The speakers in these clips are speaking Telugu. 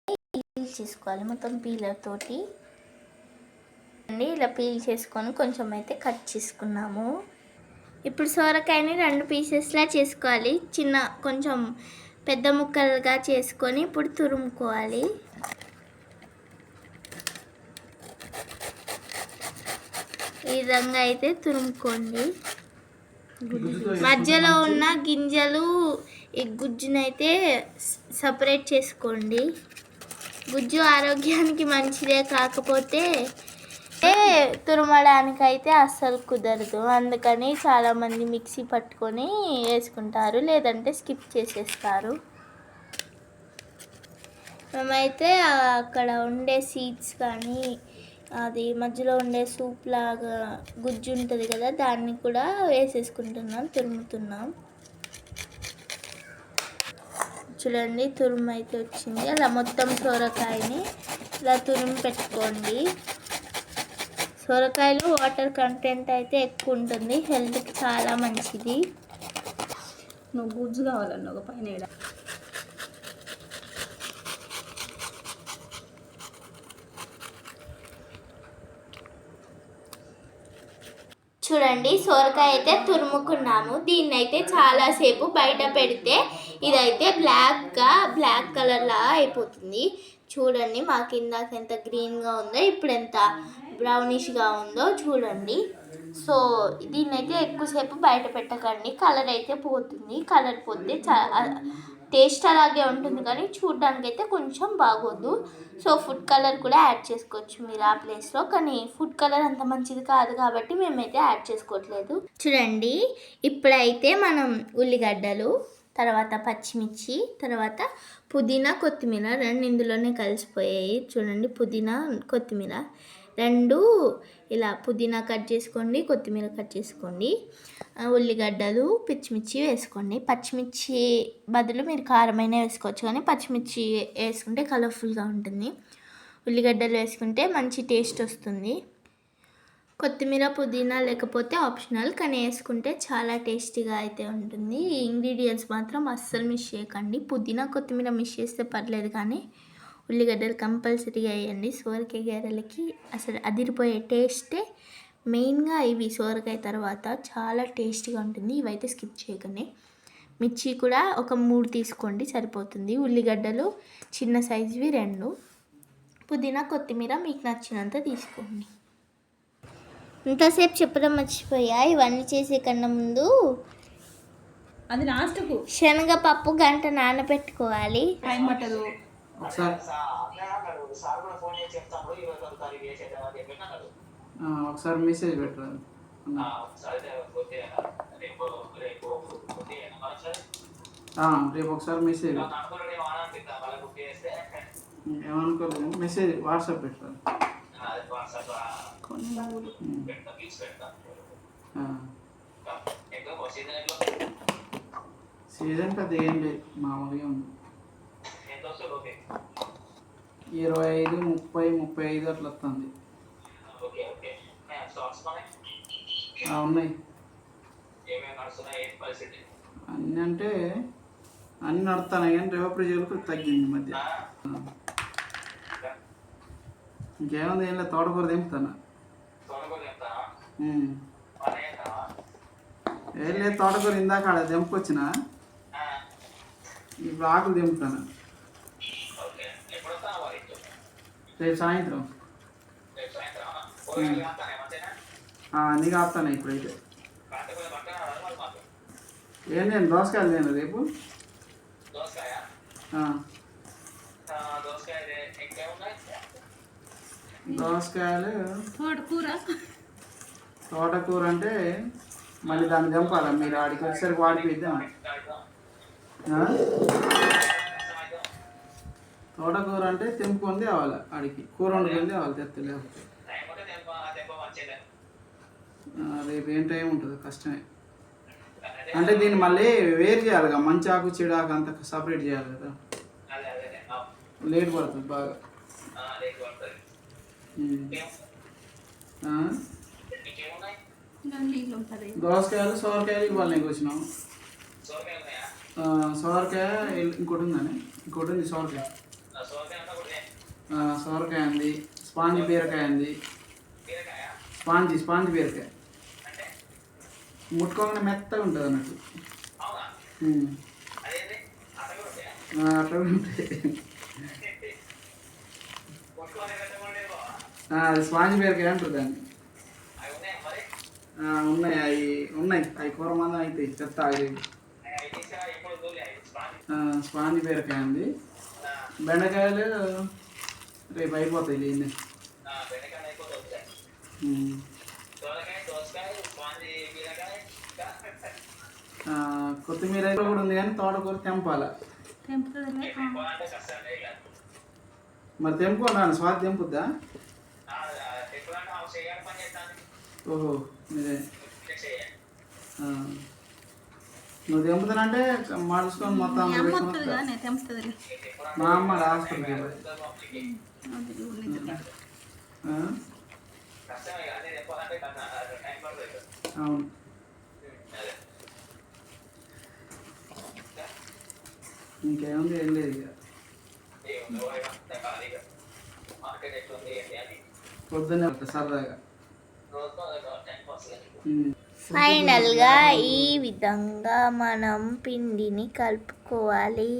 పీల్ చేసుకోవాలి మొత్తం పీలర్ తోటి అండి. ఇలా పీల్ చేసుకొని కొంచెం అయితే కట్ చేసుకున్నాము. ఇప్పుడు సొరకాయని 2 పీసెస్లా చేసుకోవాలి. కొంచెం పెద్ద ముక్కలుగా చేసుకొని ఇప్పుడు తురుముకోవాలి. ఈ విధంగా అయితే తురుముకోండి. మధ్యలో ఉన్న గింజలు ఈ గుజ్జునైతే సపరేట్ చేసుకోండి. గుజ్జు ఆరోగ్యానికి మంచిదే, కాకపోతే తురమడానికైతే అస్సలు కుదరదు. అందుకని చాలామంది మిక్సీ పట్టుకొని వేసుకుంటారు, లేదంటే స్కిప్ చేసేస్తారు. మేమైతే అక్కడ ఉండే సీడ్స్ కానీ అది మధ్యలో ఉండే సూప్ లాగా గుజ్జు ఉంటుంది కదా, దాన్ని కూడా వేసేసుకుంటున్నాం, తురుముతున్నాం. చూడండి తురుము అయితే వచ్చింది. అలా మొత్తం సొరకాయని ఇలా తురుము పెట్టుకోండి. సొరకాయలో వాటర్ కంటెంట్ అయితే ఎక్కువ ఉంటుంది, హెల్త్కి చాలా మంచిది. నువ్వు గుజ్జు కావాలన్న ఒక పైన చూడండి సొరకాయ అయితే తురుముకున్నాము. దీన్ని అయితే చాలాసేపు బయట పెడితే ఇదైతే బ్లాక్ కలర్లా అయిపోతుంది. చూడండి మాకు ఇందాక ఎంత గ్రీన్గా ఉందో ఇప్పుడు ఎంత బ్రౌనిష్గా ఉందో చూడండి. సో దీన్ని అయితే ఎక్కువసేపు బయట పెట్టకండి, కలర్ అయితే పోతుంది. కలర్ పోతే టేస్ట్ అలాగే ఉంటుంది కానీ చూడడానికి అయితే కొంచెం బాగోదు. సో ఫుడ్ కలర్ కూడా యాడ్ చేసుకోవచ్చు మీరు ఆ ప్లేస్లో, కానీ ఫుడ్ కలర్ అంత మంచిది కాదు కాబట్టి మేమైతే యాడ్ చేసుకోవట్లేదు. చూడండి ఇప్పుడైతే మనం ఉల్లిగడ్డలు, తర్వాత పచ్చిమిర్చి, తర్వాత పుదీనా, కొత్తిమీర 2 ఇందులోనే కలిసిపోయాయి. చూడండి పుదీనా, కొత్తిమీర 2 ఇలా పుదీనా కట్ చేసుకోండి, కొత్తిమీర కట్ చేసుకోండి, ఉల్లిగడ్డలు, పచ్చిమిర్చి వేసుకోండి. పచ్చిమిర్చి బదులు మీరు కారమైనా వేసుకోవచ్చు, కానీ పచ్చిమిర్చి వేసుకుంటే కలర్ఫుల్గా ఉంటుంది. ఉల్లిగడ్డలు వేసుకుంటే మంచి టేస్ట్ వస్తుంది. కొత్తిమీర, పుదీనా లేకపోతే ఆప్షనల్, కానీ వేసుకుంటే చాలా టేస్టీగా అయితే ఉంటుంది. ఈ ఇంగ్రీడియంట్స్ మాత్రం అస్సలు మిస్ చేయకండి. పుదీనా, కొత్తిమీర మిస్ చేస్తే పర్లేదు, కానీ ఉల్లిగడ్డలు కంపల్సరీగా వేయండి. సోరకాయ గారెలకి అసలు అదిరిపోయే టేస్టే మెయిన్గా ఇవి. సోరకాయ తర్వాత చాలా టేస్టీగా ఉంటుంది. ఇవైతే స్కిప్ చేయకండి. మిర్చి కూడా ఒక 3 తీసుకోండి సరిపోతుంది. ఉల్లిగడ్డలు చిన్న సైజువి 2, పుదీనా, కొత్తిమీర మీకు నచ్చినంత తీసుకోండి. ఇంతసేపు చెప్పడం మర్చిపోయా, ఇవన్నీ చేసే కన్నా ముందు అది లాస్ట్కు శనగపప్పు గంట నానబెట్టుకోవాలి. టైం పట్టదు. ఒకసారి మెసేజ్ పెట్టరా, రేపు ఒకసారి మెసేజ్ ఏమనుకోలేదు, మెసేజ్ వాట్సాప్ పెట్టరా. సీజన్ పెద్ద ఏం లేదు, మామూలుగా ఉంది. 25, 30, 35 అట్లా వస్తుంది. ఉన్నాయి అన్నీ అంటే అన్నీ నడుస్తున్నాయి, కానీ రేపటి తగ్గింది మధ్య. ఇంకేముంది ఏం లేదు, తోటకూర దింపుతాను. ఏం లేదు, తోటకూర ఇందాక ఆడ దింపుకొచ్చిన, ఇప్పుడు ఆకులు దింపుతాను. రేపు సాయంత్రం అన్నీ కాస్తాను. ఇప్పుడైతే ఏం నేను దోసకాయలు నేను రేపు దోసకాయలు తోటకూర అంటే మళ్ళీ దాన్ని దింపాలా, మీరు ఆడికి వచ్చేసరికి వాడిపోయిద్దాం. తోటకూర అంటే తెంపుకొని తేవాలి, ఆడికి కూర వండుకొని తేవాలి, తెత్తలేవు. రేపు ఏం టైం ఉంటుంది, కష్టమే. అంటే దీన్ని మళ్ళీ వేరు చేయాలి కదా, మంచి ఆకు చెడు ఆకు అంతా సపరేట్ చేయాలి కదా, లేట్ పడుతుంది బాగా. దోసకాయలు, సోరకాయలు ఇవాళ నీకు వచ్చినాము. సోరకాయ ఇంకోటి ఉందని, ఇంకోటి ఉంది సోరకాయ. సొరకాయ ఉంది, స్పాంజ్ బీరకాయ ఉంది. స్పాంజ్ బీరకాయ ముట్టుకోగానే మెత్తగా ఉంటుంది అన్నట్టు. అట్లా కూడా ఉంటాయి. అది స్పాంజ్ బీరకాయ అంటారు దాన్ని. ఉన్నాయి, అవి కూర మందం అవుతాయి చెత్త. అది స్పాంజ్ బీరకాయ ఉంది. బెండకాయలు రేపు అయిపోతాయి లేని. కొత్తిమీర కూడా ఉంది కానీ తోటకూర తెంపాల. మరి తెంపుకోండి, స్వాతి తెంపుద్దా? ఓహో మీరే. నువ్వు తెంపుతానంటే మడుచుకొని మొత్తం. మా అమ్మ హాస్పిటల్కి అవును. ఇంకేముంది, ఏం లేదు ఇక. పొద్దున్నే సరదాగా. ఫైనల్గా ఈ విధంగా మనం పిండిని కలుపుకోవాలి.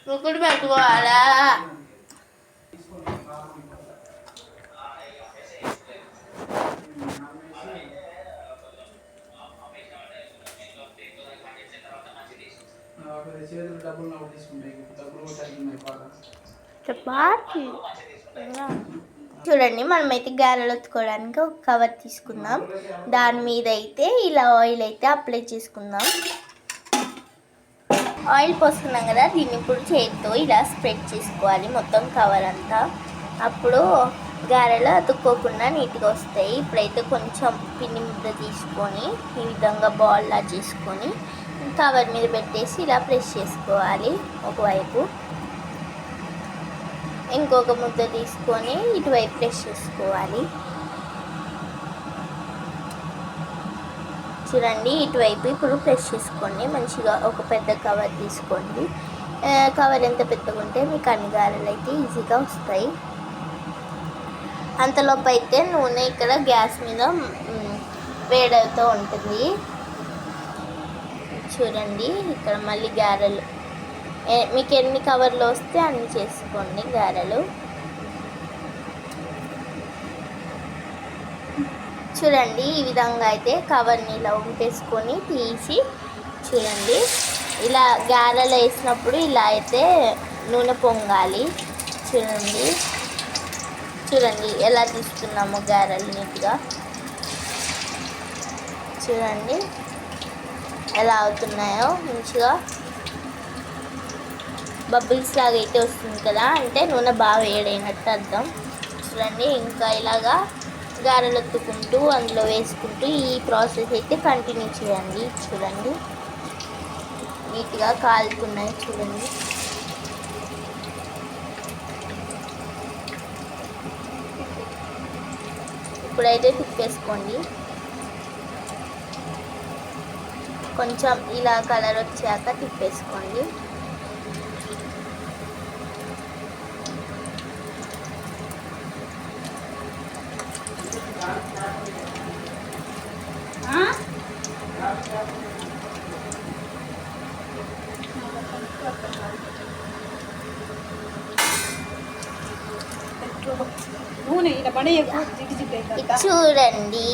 ముక్కుడు పెట్టుకోవాలా? చేతులు డబ్బులు తీసుకుంటాయి, డబ్బులు చపాతి. చూడండి, మనమైతే గారెలు ఒత్తుకోవడానికి ఒక కవర్ తీసుకుందాం. దాని మీద అయితే ఇలా ఆయిల్ అయితే అప్లై చేసుకుందాం. ఆయిల్ పోసుకున్నాం కదా, దీన్ని ఇప్పుడు చేతితో ఇలా స్ప్రెడ్ చేసుకోవాలి మొత్తం కవర్ అంతా. అప్పుడు గారెలు అతుక్కోకుండా నీట్గా వస్తాయి. ఇప్పుడైతే కొంచెం పిండి ముద్ద తీసుకొని ఈ విధంగా బాల్లా చేసుకొని కవర్ మీద పెట్టేసి ఇలా ప్రెస్ చేసుకోవాలి ఒకవైపు. ఇంకొక ముద్ద తీసుకొని ఇటువైపు ప్రెస్ చేసుకోవాలి. చూడండి, ఇటువైపు ఇప్పుడు ప్రెస్ చేసుకోండి. మంచిగా ఒక పెద్ద కవర్ తీసుకోండి. కవర్ ఎంత పెద్దగా ఉంటే మీకు అన్ని గారెలు అయితే ఈజీగా వస్తాయి. అంతలోపు అయితే నూనె ఇక్కడ గ్యాస్ మీద వేడవుతూ ఉంటుంది. చూడండి, ఇక్కడ మళ్ళీ గారెలు మీకు ఎన్ని కవర్లు వస్తే అన్ని చేసుకోండి గారెలు. చూడండి, ఈ విధంగా అయితే కవర్ని ఇలా ఉంపేసుకొని తీసి చూడండి, ఇలా గారెలు వేసినప్పుడు ఇలా అయితే నూనె పొంగాలి. చూడండి ఎలా తీస్తున్నామో గారెలు నీట్గా. చూడండి ఎలా అవుతున్నాయో, మంచిగా బబుల్స్ లాగా అయితే వస్తుంది కదా, అంటే నూనె బాగా వేడైనట్టు అర్థం. చూడండి, ఇంకా ఇలాగా గారెలు ఒత్తుకుంటూ అందులో వేసుకుంటూ ఈ ప్రాసెస్ అయితే కంటిన్యూ చేయండి. చూడండి, నీట్గా కాలుతున్నాయి. చూడండి, ఇప్పుడైతే తిప్పేసుకోండి. కొంచెం ఇలా కలర్ వచ్చాక తిప్పేసుకోండి. చూడండి,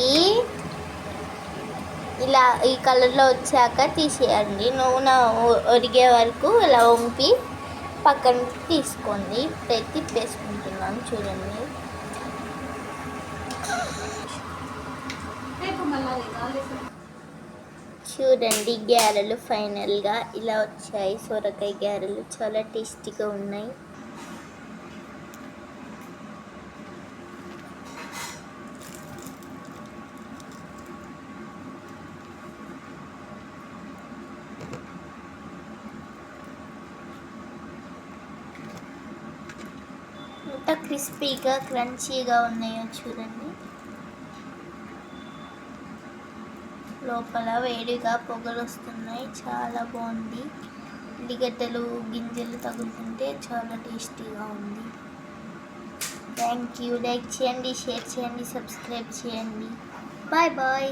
ఇలా ఈ కలర్లో వచ్చాక తీసేయండి. నూనె ఒరిగే వరకు ఇలా వంపి పక్కన తీసుకోండి. ఇప్పుడైతే తిప్పేసుకుంటున్నాను. చూడండి, చూడండి గారెలు ఫైనల్గా ఇలా వచ్చాయి. సొరకాయ గారెలు చాలా టేస్టీగా ఉన్నాయి. ఎంత క్రిస్పీగా క్రంచీగా ఉన్నాయో చూడండి. లోపల వేడిగా పొగలు వస్తున్నాయి. చాలా బాగుంది. ఉల్లిగడ్డలు గింజలు తగులుతుంటే చాలా టేస్టీగా ఉంది. Thank you. లైక్ చేయండి, షేర్ చేయండి, సబ్స్క్రైబ్ చేయండి. Bye bye.